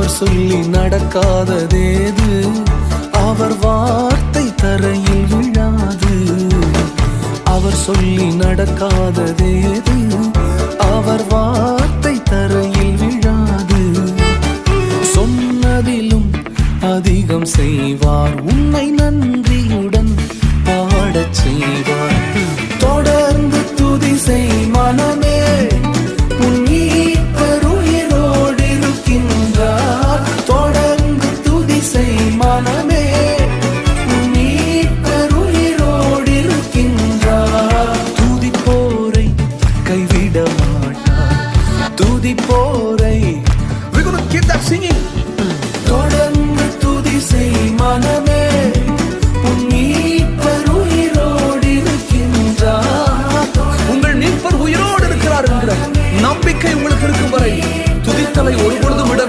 அவர் சொல்லி நடக்காததேது, அவர் வார்த்தை தரையில் விழாது. அவர் சொல்லி நடக்காததேது, அவர் வார்த்தை தரையில் விழாது. சொன்னதிலும் அதிகம் செய்வார், உன்னை நன்றியுடன் பாடச் செய்வார். தொடர்ந்து துதி செய் மனமே, உன் மீட்பர் உயிரோடு இருக்கின்றார். தொடர்ந்து துதி செய் மனமே, உன் மீட்பர் உயிரோடு இருக்கின்றார். துதிப்போரை கைவிட மாட்டார், துதிப்போரை. We're going to keep that singing. தொடர்ந்து துதி செய் மனமே, உன் மீட்பர் உயிரோடு இருக்கின்றார். உங்கள் மீட்பர் உயிரோடு இருக்கிறார் என்கிற நம்பிக்கை உங்களுக்கு இருக்கும் வரை துதித்தலை ஒருபொழுதும் விட